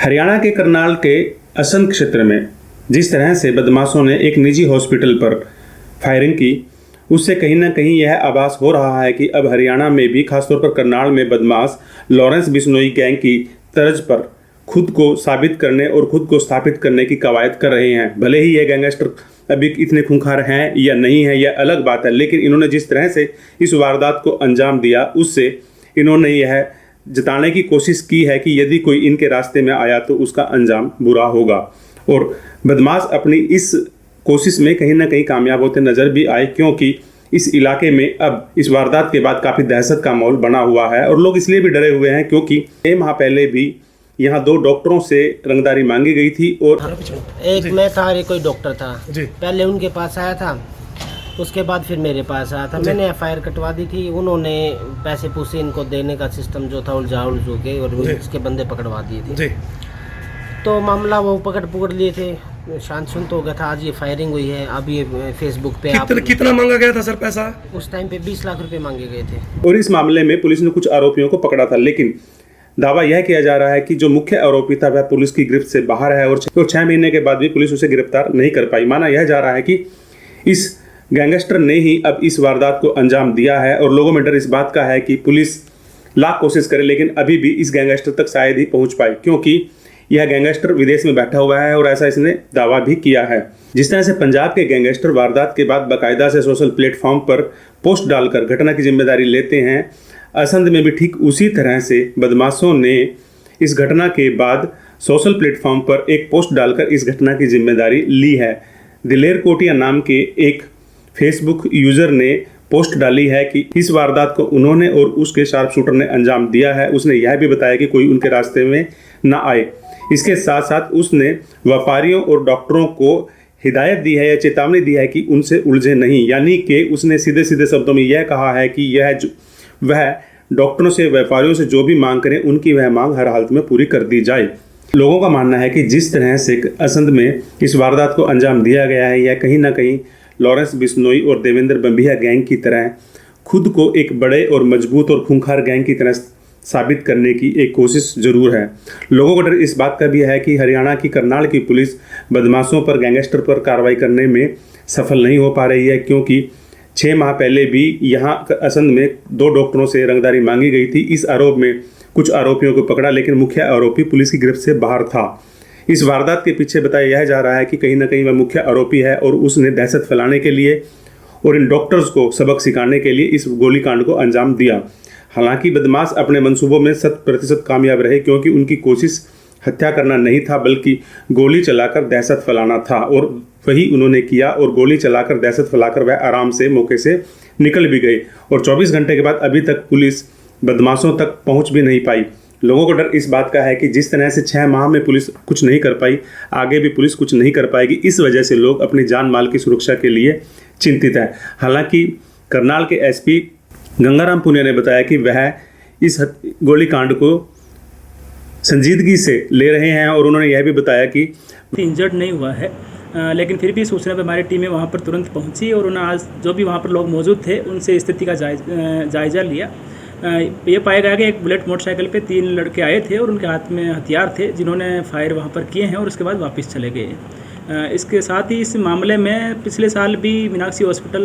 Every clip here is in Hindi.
हरियाणा के करनाल के असंध क्षेत्र में जिस तरह से बदमाशों ने एक निजी हॉस्पिटल पर फायरिंग की, उससे कहीं ना कहीं यह आभास हो रहा है कि अब हरियाणा में भी, खासतौर पर करनाल में, बदमाश लॉरेंस बिश्नोई गैंग की तर्ज पर खुद को साबित करने और खुद को स्थापित करने की कवायद कर रहे हैं। भले ही ये गैंगस्टर अभी इतने खूंखार हैं या नहीं है, यह अलग बात है, लेकिन इन्होंने जिस तरह से इस वारदात को अंजाम दिया, उससे इन्होंने यह जताने की कोशिश की है कि यदि कोई इनके रास्ते में आया तो उसका अंजाम बुरा होगा। और बदमाश अपनी इस कोशिश में कहीं ना कहीं कामयाब होते नजर भी आए, क्योंकि इस इलाके में अब इस वारदात के बाद काफ़ी दहशत का माहौल बना हुआ है। और लोग इसलिए भी डरे हुए हैं क्योंकि 6 माह पहले भी यहाँ 2 डॉक्टरों से रंगदारी मांगी गई थी। और एक मैं था, एक कोई डॉक्टर था, पहले उनके पास आया था, उसके बाद फिर मेरे पास आया था। मैंने एफआईआर कटवा दी थी, उन्होंने पैसे पूसे इनको देने का सिस्टम जो था उलझू के और उसके बंदे पकड़वा दिए थे। तो मामला वो पकड़ लिए थे, शांत सुन तो हो गया था। आज ये फायरिंग हुई है। अब ये फेसबुक पे कितना मांगा गया था सर पैसा? उस टाइम पे 20 लाख रुपए मांगे गए थे। और इस मामले में पुलिस ने कुछ आरोपियों को पकड़ा था, लेकिन दावा यह किया जा रहा है कि जो मुख्य आरोपी था वह पुलिस की गिरफ्त से बाहर है और 6 महीने के बाद भी पुलिस उसे गिरफ्तार नहीं कर पाई। माना यह जा रहा है कि इस गैंगस्टर ने ही अब इस वारदात को अंजाम दिया है और लोगों में डर इस बात का है कि पुलिस लाख कोशिश करे लेकिन अभी भी इस गैंगस्टर तक शायद ही पहुंच पाए, क्योंकि यह गैंगस्टर विदेश में बैठा हुआ है और ऐसा इसने दावा भी किया है। जिस तरह से पंजाब के गैंगस्टर वारदात के बाद बाकायदा से सोशल प्लेटफॉर्म पर पोस्ट डालकर घटना की जिम्मेदारी लेते हैं, असंध में भी ठीक उसी तरह से बदमाशों ने इस घटना के बाद सोशल प्लेटफॉर्म पर एक पोस्ट डालकर इस घटना की जिम्मेदारी ली है। दिलेर कोटिया नाम के एक फेसबुक यूजर ने पोस्ट डाली है कि इस वारदात को उन्होंने और उसके शार्प शूटर ने अंजाम दिया है। उसने यह भी बताया कि कोई उनके रास्ते में ना आए। इसके साथ साथ उसने व्यापारियों और डॉक्टरों को हिदायत दी है या चेतावनी दी है कि उनसे उलझे नहीं, यानी कि उसने सीधे सीधे शब्दों में यह कहा है कि वह डॉक्टरों से, व्यापारियों से जो भी मांग करें उनकी वह मांग हर हालत में पूरी कर दी जाए। लोगों का मानना है कि जिस तरह से असंध में इस वारदात को अंजाम दिया गया है, यह कहीं ना कहीं लॉरेंस बिश्नोई और देवेंद्र बंबिया गैंग की तरह खुद को एक बड़े और मजबूत और खूंखार गैंग की तरह साबित करने की एक कोशिश जरूर है। लोगों को डर इस बात का भी है कि हरियाणा की करनाल की पुलिस बदमाशों पर, गैंगस्टर पर कार्रवाई करने में सफल नहीं हो पा रही है, क्योंकि 6 माह पहले भी यहाँ असंध में 2 डॉक्टरों से रंगदारी मांगी गई थी। इस आरोप में कुछ आरोपियों को पकड़ा, लेकिन मुख्य आरोपी पुलिस की गिरफ्त से बाहर था। इस वारदात के पीछे बताया यह जा रहा है कि कहीं ना कहीं वह मुख्य आरोपी है और उसने दहशत फैलाने के लिए और इन डॉक्टर्स को सबक सिखाने के लिए इस गोलीकांड को अंजाम दिया। हालांकि बदमाश अपने मंसूबों में 100% कामयाब रहे, क्योंकि उनकी कोशिश हत्या करना नहीं था बल्कि गोली चलाकर दहशत फैलाना था, और वही उन्होंने किया। और गोली चलाकर दहशत फैलाकर वह आराम से मौके से निकल भी गई और 24 घंटे के बाद अभी तक पुलिस बदमाशों तक पहुंच भी नहीं पाई। लोगों को डर इस बात का है कि जिस तरह से 6 माह में पुलिस कुछ नहीं कर पाई, आगे भी पुलिस कुछ नहीं कर पाएगी। इस वजह से लोग अपनी जान माल की सुरक्षा के लिए चिंतित है। हालांकि करनाल के एसपी गंगाराम पुनिया ने बताया कि वह इस गोलीकांड को संजीदगी से ले रहे हैं और उन्होंने यह भी बताया कि इंजर्ड नहीं हुआ है, लेकिन फिर भी सूचना पर हमारी टीमें वहां पर तुरंत पहुंची और उन्होंने आज जो भी वहां पर लोग मौजूद थे उनसे स्थिति का जायजा लिया। ये पाया गया कि एक बुलेट मोटरसाइकिल पे 3 लड़के आए थे और उनके हाथ में हथियार थे, जिन्होंने फायर वहां पर किए हैं और उसके बाद वापस चले गए। इसके साथ ही इस मामले में पिछले साल भी मीनाक्षी हॉस्पिटल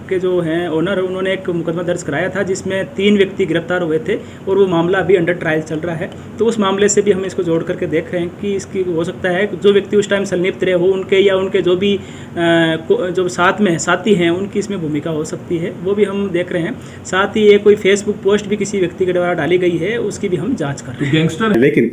के जो हैं ओनर, उन्होंने एक मुकदमा दर्ज कराया था जिसमें 3 व्यक्ति गिरफ्तार हुए थे और वो मामला अभी अंडर ट्रायल चल रहा है। तो उस मामले से भी हम इसको जोड़ करके देख रहे हैं कि इसकी हो सकता है जो व्यक्ति उस टाइम संलिप्त रहे हो उनके या उनके जो भी जो साथ में साथी हैं उनकी इसमें भूमिका हो सकती है, वो भी हम देख रहे हैं। साथ ही ये कोई फेसबुक पोस्ट भी किसी व्यक्ति के द्वारा डाली गई है, उसकी भी हम जाँच कर रहे हैं। लेकिन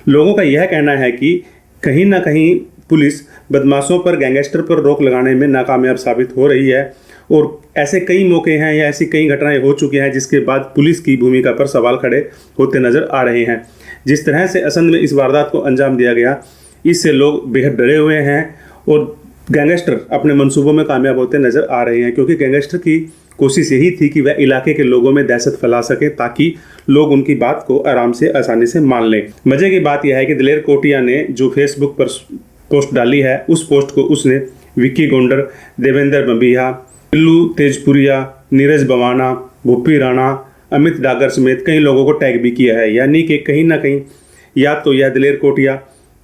लोगों का यह कहना है कि कहीं ना कहीं पुलिस बदमाशों पर, गैंगस्टर पर रोक लगाने में नाकामयाब साबित हो रही है और ऐसे कई मौके हैं या ऐसी कई घटनाएं हो चुकी हैं जिसके बाद पुलिस की भूमिका पर सवाल खड़े होते नजर आ रहे हैं। जिस तरह से असंध में इस वारदात को अंजाम दिया गया, इससे लोग बेहद डरे हुए हैं और गैंगस्टर अपने मंसूबों में कामयाब होते नजर आ रहे हैं, क्योंकि गैंगस्टर की कोशिश यही थी कि वह इलाके के लोगों में दहशत फैला सके ताकि लोग उनकी बात को आराम से, आसानी से मान लें। मजे की बात यह है कि दिलेर कोटिया ने जो फेसबुक पर पोस्ट डाली है, उस पोस्ट को उसने विक्की गोंडर, देवेंद्र बंबिया, पिल्लू तेजपुरिया, नीरज बवाना, भूपी राणा, अमित डागर समेत कई लोगों को टैग भी किया है। यानी कि कहीं ना कहीं या तो यह दिलेर कोटिया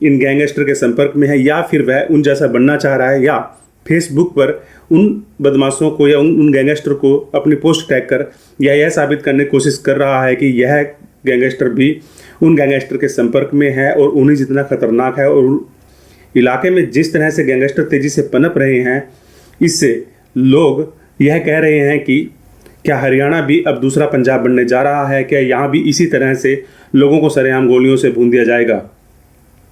इन गैंगस्टर के संपर्क में है या फिर वह उन जैसा बनना चाह रहा है, या फेसबुक पर उन बदमाशों को या उन गैंगस्टर को अपनी पोस्ट टैग कर यह साबित करने की कोशिश कर रहा है कि यह गैंगस्टर भी उन गैंगस्टर के संपर्क में है और उन्हीं जितना खतरनाक है। और इलाके में जिस तरह से गैंगस्टर तेजी से पनप रहे हैं, इससे लोग यह कह रहे हैं कि क्या हरियाणा भी अब दूसरा पंजाब बनने जा रहा है? क्या यहाँ भी इसी तरह से लोगों को सरेआम गोलियों से भून दिया जाएगा?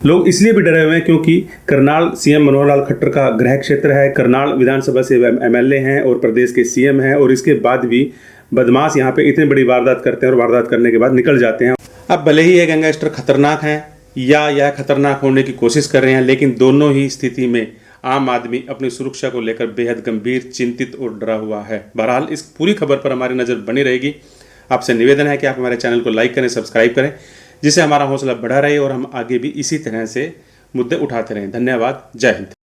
लोग इसलिए भी डरे हुए हैं क्योंकि करनाल सीएम मनोहर लाल खट्टर का गृह क्षेत्र है। करनाल विधानसभा से एमएलए हैं और प्रदेश के सीएम हैं, और इसके बाद भी बदमाश यहाँ पे इतनी बड़ी वारदात करते हैं और वारदात करने के बाद निकल जाते हैं। अब भले ही ये गैंगस्टर खतरनाक हैं या यह खतरनाक होने की कोशिश कर रहे हैं, लेकिन दोनों ही स्थिति में आम आदमी अपनी सुरक्षा को लेकर बेहद गंभीर, चिंतित और डरा हुआ है। बहरहाल इस पूरी खबर पर हमारी नज़र बनी रहेगी। आपसे निवेदन है कि आप हमारे चैनल को लाइक करें, सब्सक्राइब करें, जिससे हमारा हौसला बढ़ा रहे और हम आगे भी इसी तरह से मुद्दे उठाते रहें। धन्यवाद। जय हिंद।